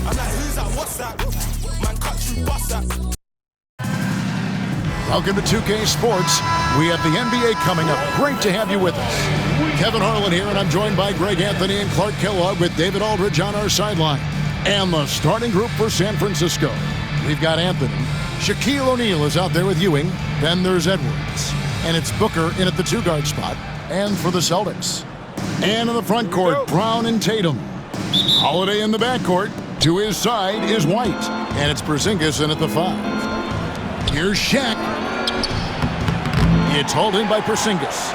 I'm like, who's that? What's that? Man, cut you, bust that. Welcome to 2K Sports. We have the NBA coming up. Great to have you with us. Kevin Harlan here, and I'm joined by Greg Anthony and Clark Kellogg with David Aldridge on our sideline. And the starting group for San Francisco. We've got Anthony. Shaquille O'Neal is out there with Ewing. Then there's Edwards. And it's Booker in at the two-guard spot. And for the Celtics. And in the front court, Brown and Tatum. Holiday in the backcourt. To his side is White. And it's Porzingis in at the 5. Here's Shaq. It's hauled in by Porzingis.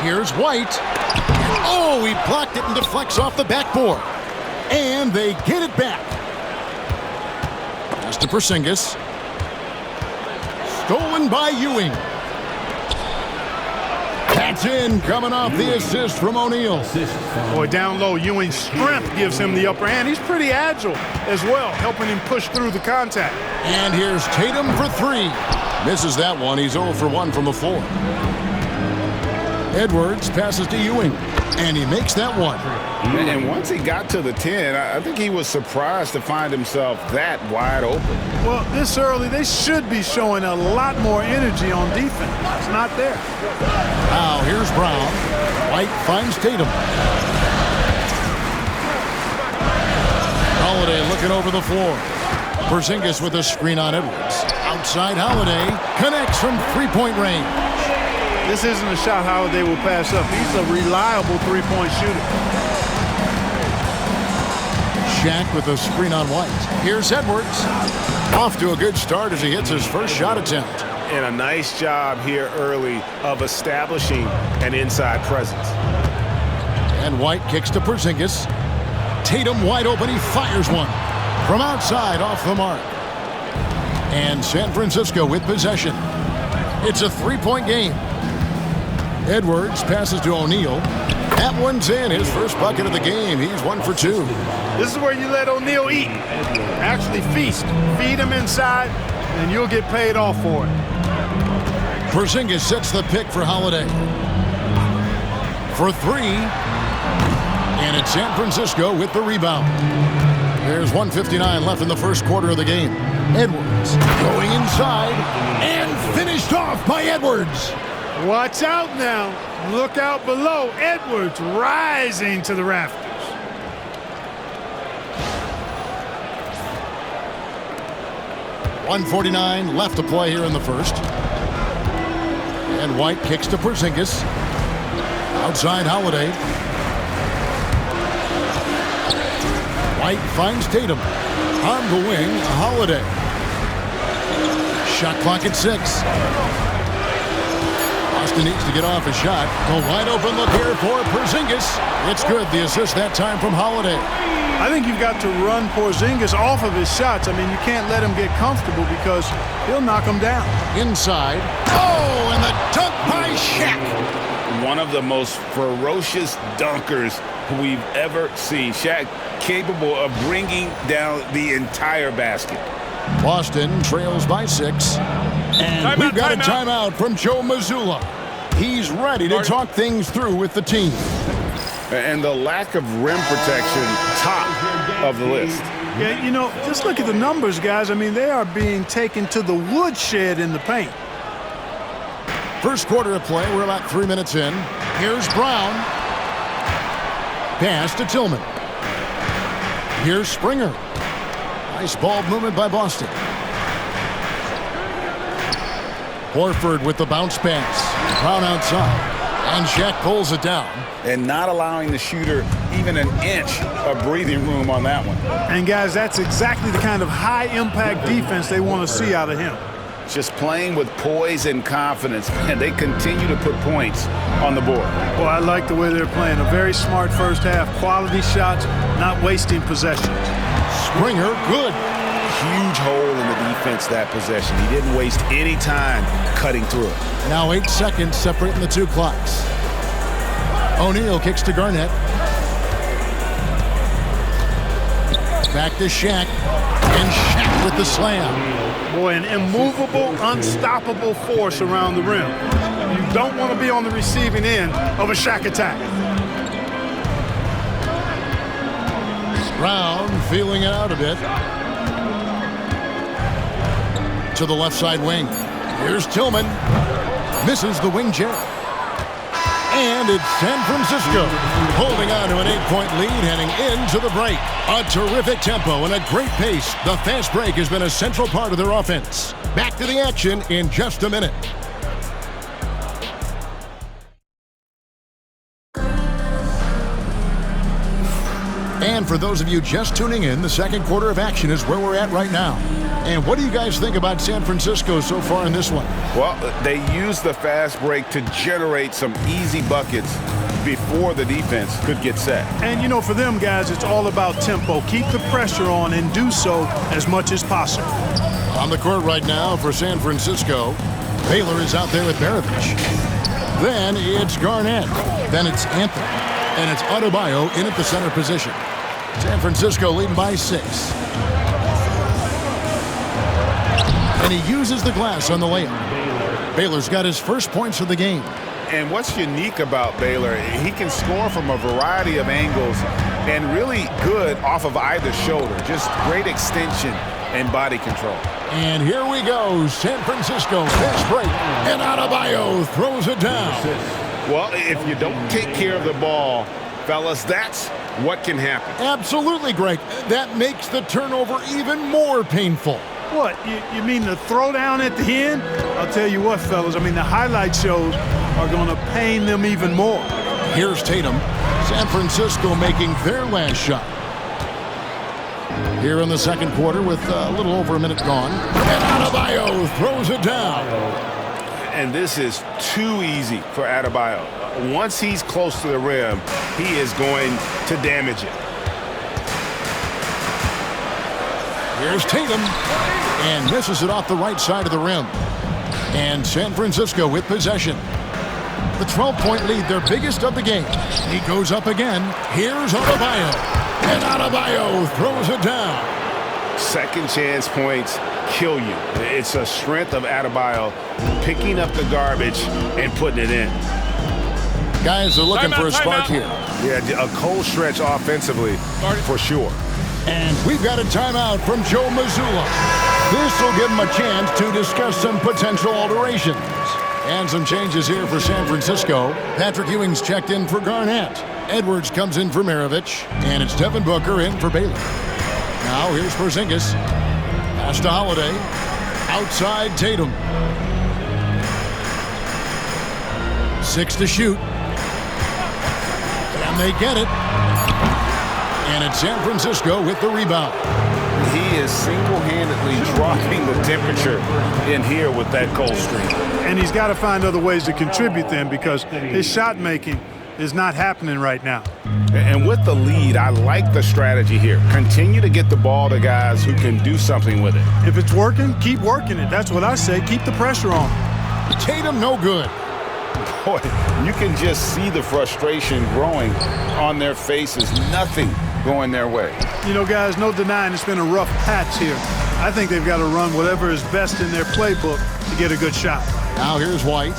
Here's White. Oh, he blocked it and deflects off the backboard. And they get it back. Pass to Porzingis. Stolen by Ewing. That's in, coming off the assist from O'Neal. Boy, down low, Ewing's strength gives him the upper hand. He's pretty agile as well, helping him push through the contact. And here's Tatum for 3. Misses that one. He's 0 for 1 from the floor. Edwards passes to Ewing, and he makes that one. And once he got to the 10, I think he was surprised to find himself that wide open. Well, this early, they should be showing a lot more energy on defense. It's not there. Now, here's Brown. White finds Tatum. Holiday looking over the floor. Porzingis with a screen on Edwards. Outside Holiday connects from three-point range. This isn't a shot Holiday will pass up. He's a reliable three-point shooter. Shaq with a screen on White. Here's Edwards. Off to a good start as he hits his first shot attempt. And a nice job here early of establishing an inside presence. And White kicks to Porzingis. Tatum wide open. He fires one from outside off the mark. And San Francisco with possession. It's a three-point game. Edwards passes to O'Neal. That one's in. His first bucket of the game. He's 1 for 2. This is where you let O'Neal eat. Actually feast. Feed him inside, and you'll get paid off for it. Porzingis sets the pick for Holiday. For 3. And it's San Francisco with the rebound. There's 1:59 left in the first quarter of the game. Edwards going inside and finished off by Edwards. Watch out now. Look out below. Edwards rising to the rafters. .149 left to play here in the first. And White kicks to Porzingis. Outside Holiday. White finds Tatum. On the wing, Holiday. Shot clock at 6. Austin needs to get off a shot. A wide open look here for Porzingis. It's good. The assist that time from Holiday. I think you've got to run Porzingis off of his shots. I mean, you can't let him get comfortable because he'll knock him down. Inside. Oh, and the dunk by Shaq. One of the most ferocious dunkers we've ever seen. Shaq capable of bringing down the entire basket. Boston trails by 6. And we've got a timeout from Joe Mazzulla. He's ready to talk things through with the team. And the lack of rim protection, top of the list. Yeah, you know, just look at the numbers, guys. I mean, they are being taken to the woodshed in the paint. First quarter of play, we're about 3 minutes in. Here's Brown. Pass to Tillman. Here's Springer. Nice ball movement by Boston. Horford with the bounce pass. Brown outside. And Shaq pulls it down. And not allowing the shooter even an inch of breathing room on that one. And, guys, that's exactly the kind of high-impact defense they want to see out of him. Just playing with poise and confidence, and they continue to put points on the board. Well, I like the way they're playing. A very smart first half. Quality shots, not wasting possessions. Springer, good. Huge hole in the defense that possession. He didn't waste any time cutting through it. Now 8 seconds separating the two clocks. O'Neal kicks to Garnett. Back to Shaq. And Shaq with the slam. Boy, an immovable, unstoppable force around the rim. You don't want to be on the receiving end of a Shaq attack. Brown feeling it out a bit. To the left side wing. Here's Tillman. Misses the wing chair. And it's San Francisco holding on to an 8-point lead heading into the break. A terrific tempo and a great pace. The fast break has been a central part of their offense. Back to the action in just a minute. And for those of you just tuning in, the second quarter of action is where we're at right now. And what do you guys think about San Francisco so far in this one? Well, they used the fast break to generate some easy buckets before the defense could get set. And, you know, for them guys, it's all about tempo. Keep the pressure on and do so as much as possible. On the court right now for San Francisco, Baylor is out there with Maravich. Then it's Garnett. Then it's Anthony. And it's Adebayo in at the center position. San Francisco leading by 6. And he uses the glass on the layup. Baylor's got his first points of the game. And what's unique about Baylor, he can score from a variety of angles and really good off of either shoulder. Just great extension and body control. And here we go. San Francisco fast break. And Adebayo throws it down. Well, if you don't take care of the ball, fellas, that's what can happen. Absolutely, Greg. That makes the turnover even more painful. What, you mean the throwdown at the end? I'll tell you what, fellas, I mean, the highlight shows are going to pain them even more. Here's Tatum. San Francisco making their last shot. Here in the second quarter with a little over a minute gone. And Adebayo throws it down. And this is too easy for Adebayo. Once he's close to the rim, he is going to damage it. Here's Tatum. And misses it off the right side of the rim. And San Francisco with possession. The 12-point lead, their biggest of the game. He goes up again. Here's Adebayo. And Adebayo throws it down. Second chance points kill you. It's a strength of Adebayo picking up the garbage and putting it in. Guys are looking for a spark here. Yeah, a cold stretch offensively for sure. And we've got a timeout from Joe Mazzulla. This will give him a chance to discuss some potential alterations. And some changes here for San Francisco. Patrick Ewing's checked in for Garnett. Edwards comes in for Maravich. And it's Devin Booker in for Baylor. Now here's Porzingis. Pass to Holiday. Outside Tatum. 6 to shoot. And they get it. And it's San Francisco with the rebound. He is single-handedly dropping the temperature in here with that cold streak. And he's got to find other ways to contribute then because his shot making is not happening right now. And with the lead, I like the strategy here. Continue to get the ball to guys who can do something with it. If it's working, keep working it. That's what I say. Keep the pressure on. Tatum no good. Boy, you can just see the frustration growing on their faces. Nothing going their way. You know, guys, no denying it's been a rough patch here. I think they've got to run whatever is best in their playbook to get a good shot. Now here's White.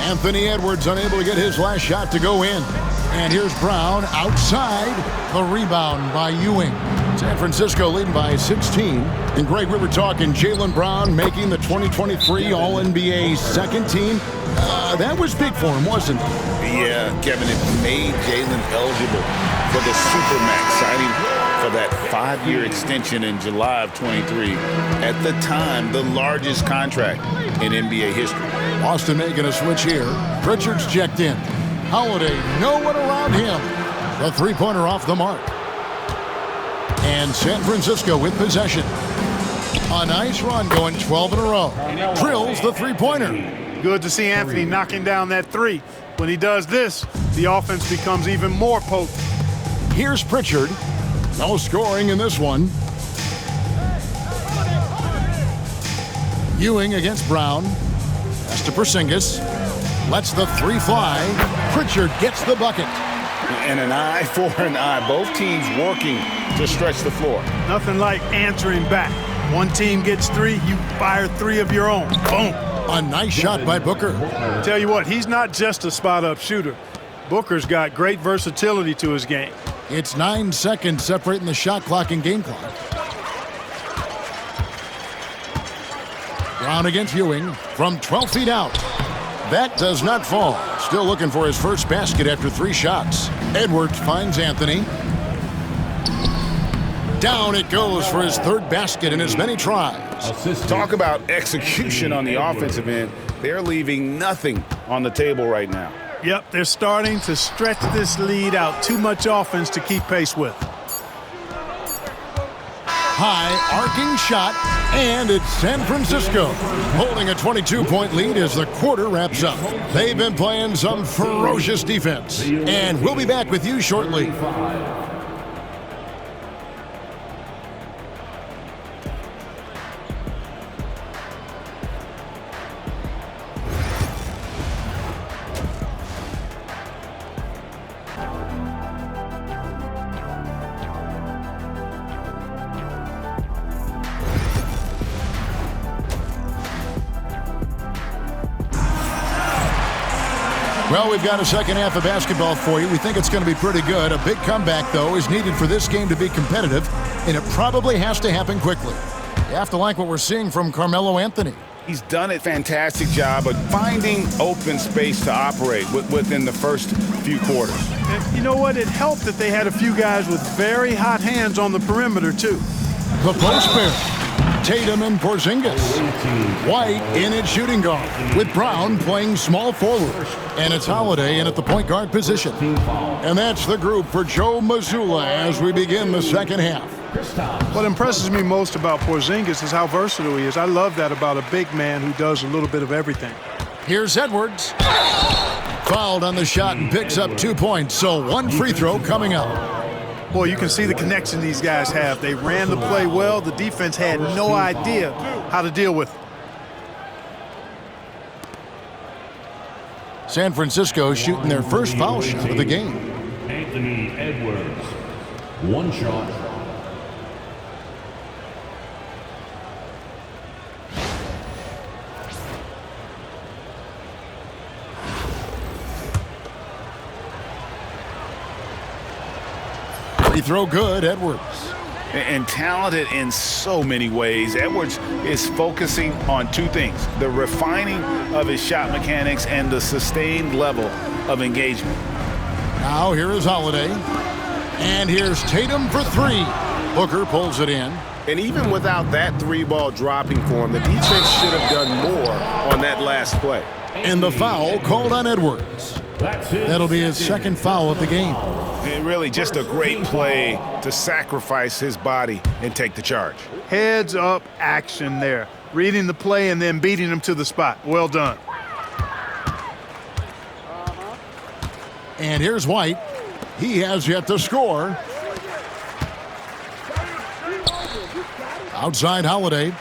Anthony Edwards unable to get his last shot to go in. And here's Brown outside. The rebound by Ewing. San Francisco leading by 16. And Greg, we were talking Jaylen Brown making the 2023 All-NBA second team. That was big for him, wasn't it? Yeah, Kevin, it made Jaylen eligible for the Supermax, signing for that 5-year extension in July of 23. At the time, the largest contract in NBA history. Boston making a switch here. Pritchard's checked in. Holiday, no one around him. The three-pointer off the mark. And San Francisco with possession. A nice run going 12 in a row. Drills the three-pointer. Good to see Anthony knocking down that three. When he does this, the offense becomes even more potent. Here's Pritchard. No scoring in this one. Ewing against Brown. Pass to Porzingis. Lets the three fly. Pritchard gets the bucket. And an eye for an eye. Both teams working to stretch the floor. Nothing like answering back. One team gets three, you fire three of your own. Boom. A nice shot by Booker. Tell you what, he's not just a spot-up shooter. Booker's got great versatility to his game. It's 9 seconds separating the shot clock and game clock. Brown against Ewing from 12 feet out. That does not fall. Still looking for his first basket after 3 shots. Edwards finds Anthony. Down it goes for his 3rd basket in as many tries. Talk about execution on the offensive end. They're leaving nothing on the table right now. Yep, they're starting to stretch this lead out. Too much offense to keep pace with. High arcing shot, and it's San Francisco holding a 22-point lead as the quarter wraps up. They've been playing some ferocious defense, and we'll be back with you shortly. Well, we've got a second half of basketball for you. We think it's going to be pretty good. A big comeback, though, is needed for this game to be competitive, and it probably has to happen quickly. You have to like what we're seeing from Carmelo Anthony. He's done a fantastic job of finding open space to operate within the first few quarters. And you know what? It helped that they had a few guys with very hot hands on the perimeter, too. The post pair. Tatum and Porzingis. White in at shooting guard, with Brown playing small forward. And it's Holiday in at the point guard position. And that's the group for Joe Mazzulla as we begin the second half. What impresses me most about Porzingis is how versatile he is. I love that about a big man who does a little bit of everything. Here's Edwards. Fouled on the shot and picks up 2 points, so 1 free throw coming up. Boy, you can see the connection these guys have. They ran the play well. The defense had no idea how to deal with it. San Francisco shooting their first foul shot of the game. Anthony Edwards, 1 shot. Free throw good, Edwards. And talented in so many ways. Edwards is focusing on 2 things: the refining of his shot mechanics and the sustained level of engagement. Now here is Holiday. And here's Tatum for 3. Booker pulls it in. And even without that 3-ball dropping for him, the defense should have done more on that last play. And the foul called on Edwards. That'll be his 2nd foul of the game. And really just a great play to sacrifice his body and take the charge. Heads up action there. Reading the play and then beating him to the spot. Well done. And here's White. He has yet to score. Outside Holiday.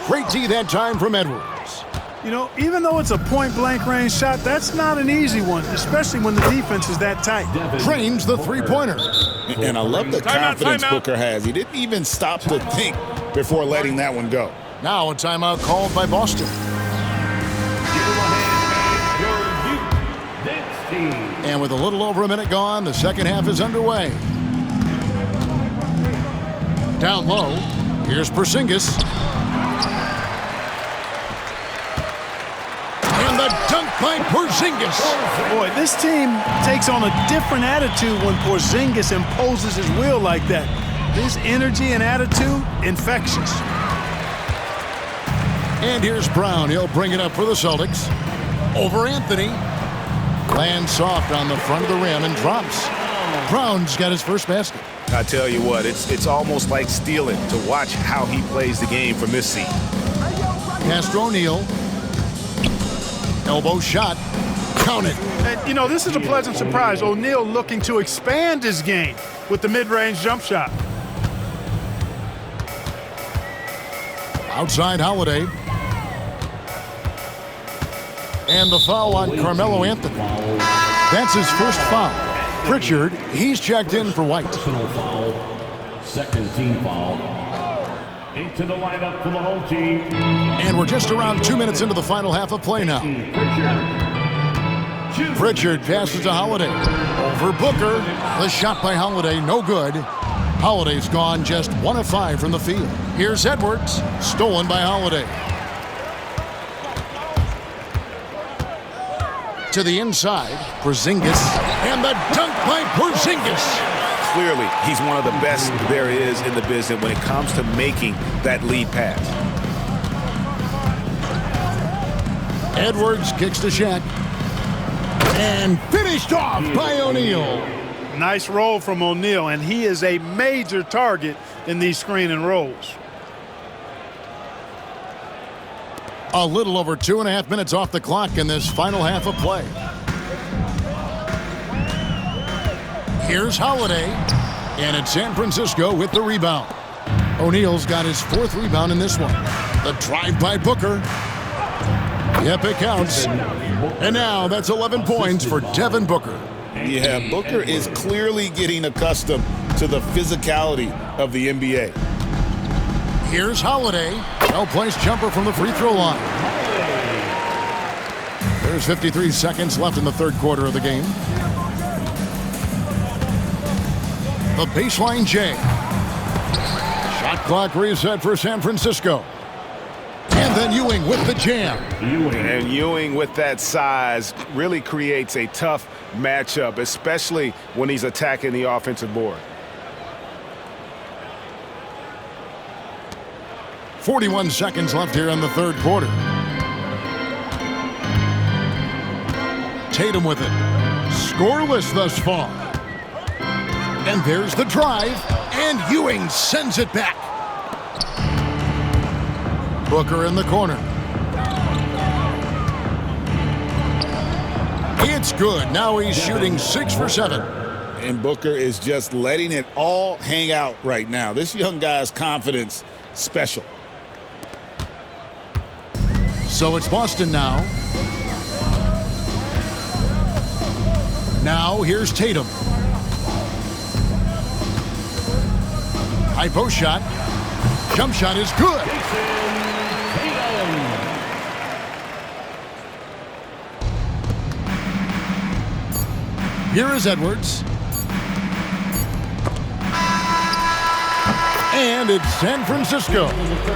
Great D that time from Edwards. You know, even though it's a point-blank range shot, that's not an easy one, especially when the defense is that tight. Drains the 3-pointer. And I love the confidence Booker has. He didn't even stop to think before letting that one go. Now a timeout called by Boston. And with a little over a minute gone, the second half is underway. Down low, here's Porzingis. And the dunk by Porzingis. Boy, this team takes on a different attitude when Porzingis imposes his will like that. His energy and attitude, infectious. And here's Brown. He'll bring it up for the Celtics. Over Anthony. Lands soft on the front of the rim and drops. Brown's got his first basket. I tell you what, it's almost like stealing to watch how he plays the game from this seat. Castro O'Neal. Elbow shot. Count it. And, you know, this is a pleasant surprise. O'Neal looking to expand his game with the mid-range jump shot. Outside Holiday. And the foul on Carmelo Anthony. That's his first foul. Pritchard, he's checked in for White. Personal foul, 2nd team foul. Into the lineup for the home team. And we're just around 2 minutes into the final half of play now. Pritchard passes to Holiday. Over Booker. The shot by Holiday, no good. Holiday's gone just 1 of 5 from the field. Here's Edwards. Stolen by Holiday. To the inside, Porzingis, and the dunk by Porzingis. Clearly, he's one of the best there is in the business when it comes to making that lead pass. Edwards kicks to Shaq. And finished off by O'Neal. Nice roll from O'Neal, and he is a major target in these screen and rolls. A little over 2.5 minutes off the clock in this final half of play. Here's Holiday, and it's San Francisco with the rebound. O'Neal's got his 4th rebound in this one. The drive by Booker. Yep, it counts. And now that's 11 points for Devin Booker. Yeah, Booker is clearly getting accustomed to the physicality of the NBA. Here's Holiday. No-place jumper from the free throw line. There's 53 seconds left in the third quarter of the game. The baseline J. Shot clock reset for San Francisco. And then Ewing with the jam. And Ewing with that size really creates a tough matchup, especially when he's attacking the offensive board. 41 seconds left here in the third quarter. Tatum with it. Scoreless thus far. And there's the drive. And Ewing sends it back. Booker in the corner. It's good. Now he's shooting 6 for 7. And Booker is just letting it all hang out right now. This young guy's confidence, special. So it's Boston now. Now here's Tatum. High post shot. Jump shot is good. Here is Edwards. And it's San Francisco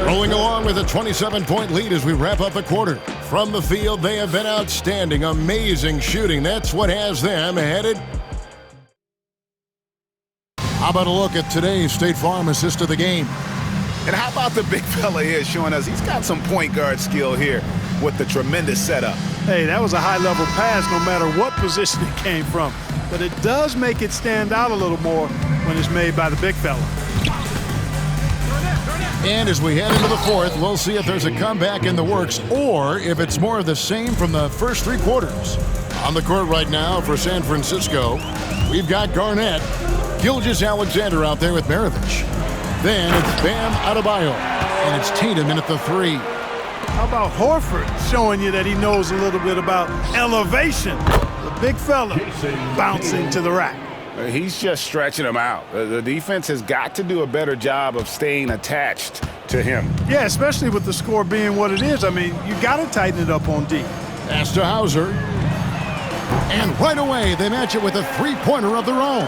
rolling along with a 27-point lead as we wrap up the quarter. From the field, they have been outstanding. Amazing shooting. That's what has them headed. How about a look at today's State Farm assist of the game? And how about the big fella here showing us he's got some point guard skill here with the tremendous setup. Hey, that was a high-level pass no matter what position it came from. But it does make it stand out a little more when it's made by the big fella. And as we head into the fourth, we'll see if there's a comeback in the works or if it's more of the same from the first 3 quarters. On the court right now for San Francisco, we've got Garnett, Gilgeous-Alexander out there with Maravich. Then it's Bam Adebayo, and it's Tatum in at the 3. How about Horford showing you that he knows a little bit about elevation? The big fella bouncing to the rack. He's just stretching him out. The defense has got to do a better job of staying attached to him. Yeah, especially with the score being what it is. I mean, you got to tighten it up on D. Pass to Hauser. And right away, they match it with a 3-pointer of their own.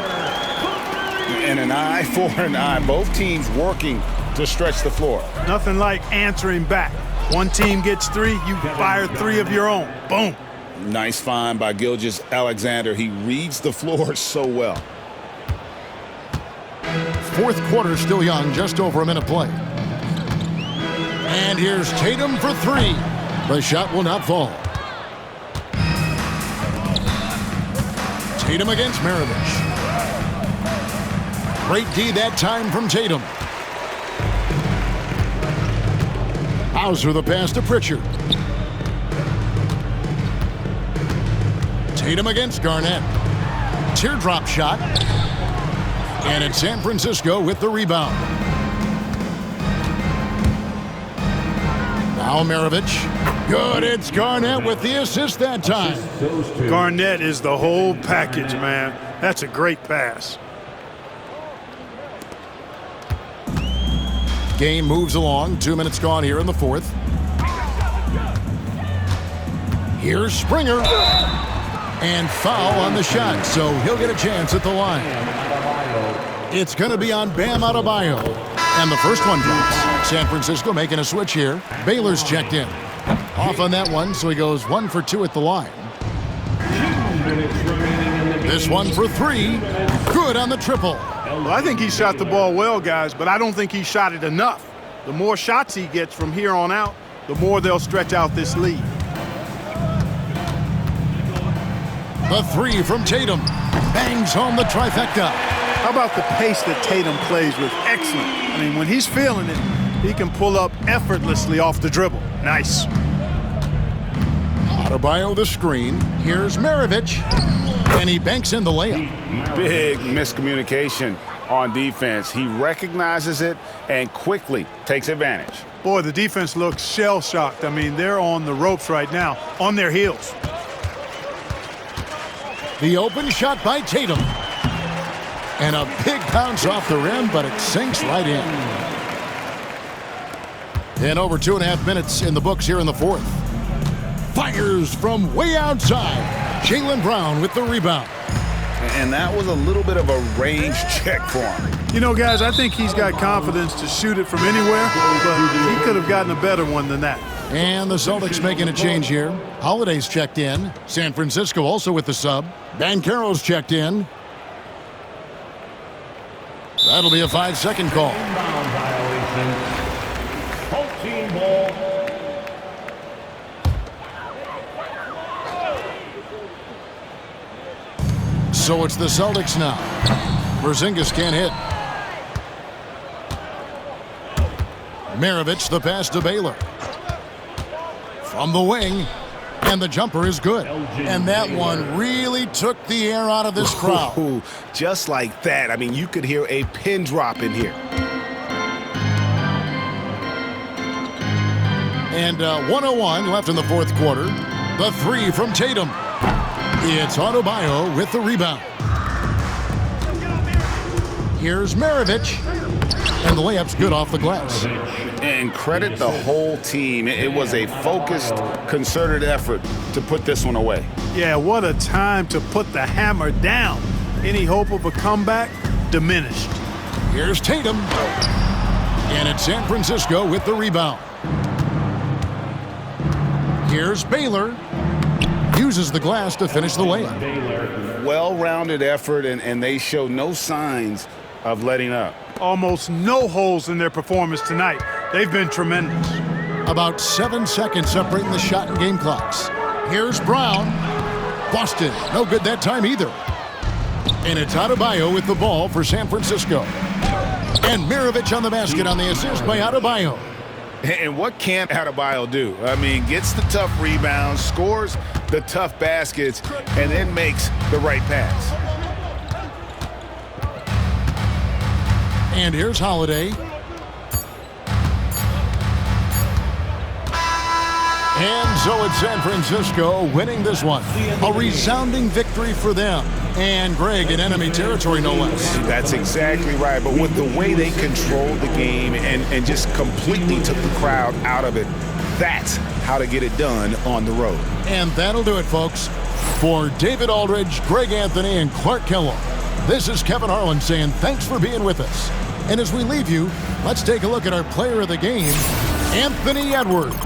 And an eye for an eye. Both teams working to stretch the floor. Nothing like answering back. One team gets 3, you fire 3 of your own. Boom. Nice find by Gilgeous-Alexander. He reads the floor so well. Fourth quarter still young, just over a minute play. And here's Tatum for 3. The shot will not fall. Tatum against Maravich. Great D that time from Tatum. Hauser the pass to Pritchard. Tatum against Garnett. Teardrop shot. And it's San Francisco with the rebound. Now Maravich. Good, it's Garnett with the assist that time. Garnett is the whole package, man. That's a great pass. Game moves along. 2 minutes gone here in the fourth. Here's Springer. And foul on the shot, so he'll get a chance at the line. It's going to be on Bam Adebayo. And the first one drops. San Francisco making a switch here. Baylor's checked in. Off on that one, so he goes 1 for 2 at the line. This one for 3. Good on the triple. Well, I think he shot the ball well, guys, but I don't think he shot it enough. The more shots he gets from here on out, the more they'll stretch out this lead. The 3 from Tatum. Bangs home the trifecta. How about the pace that Tatum plays with? Excellent. I mean, when he's feeling it, he can pull up effortlessly off the dribble. Nice. Adebayo the screen. Here's Maravich. And he banks in the layup. Big miscommunication on defense. He recognizes it and quickly takes advantage. Boy, the defense looks shell-shocked. I mean, they're on the ropes right now, on their heels. The open shot by Tatum. And a big bounce off the rim, but it sinks right in. And over 2.5 minutes in the books here in the fourth. Fires from way outside. Jaylen Brown with the rebound. And that was a little bit of a range check for him. You know, guys, I think he's got confidence to shoot it from anywhere, but he could have gotten a better one than that. And the Celtics making a change here. Holiday's checked in. San Francisco also with the sub. Banchero's checked in. That'll be a 5-second call. Home team ball. So it's the Celtics now. Porzingis can't hit. Maravich the pass to Baylor. From the wing. And the jumper is good. And that one really took the air out of this crowd. Ooh, just like that. I mean, you could hear a pin drop in here. And 1:01 left in the fourth quarter. The 3 from Tatum. It's Adebayo with the rebound. Here's Maravich. And the layup's good off the glass. And credit the whole team. It was a focused, concerted effort to put this one away. Yeah, what a time to put the hammer down. Any hope of a comeback? Diminished. Here's Tatum. And it's San Francisco with the rebound. Here's Baylor. Uses the glass to finish the layup. Well-rounded effort, and they show no signs of letting up. Almost no holes in their performance tonight. They've been tremendous. About 7 seconds separating the shot and game clocks. Here's Brown. Boston, no good that time either. And it's Adebayo with the ball for San Francisco. And Maravich on the basket on the assist by Adebayo. And what can Adebayo do? I mean, gets the tough rebounds, scores the tough baskets, and then makes the right pass. And here's Holiday. And so it's San Francisco winning this one. A resounding victory for them. And Greg in enemy territory, no less. That's exactly right. But with the way they controlled the game and just completely took the crowd out of it, that's how to get it done on the road. And that'll do it, folks. For David Aldridge, Greg Anthony, and Clark Kellogg, this is Kevin Harlan saying thanks for being with us. And as we leave you, let's take a look at our player of the game, Anthony Edwards.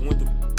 went to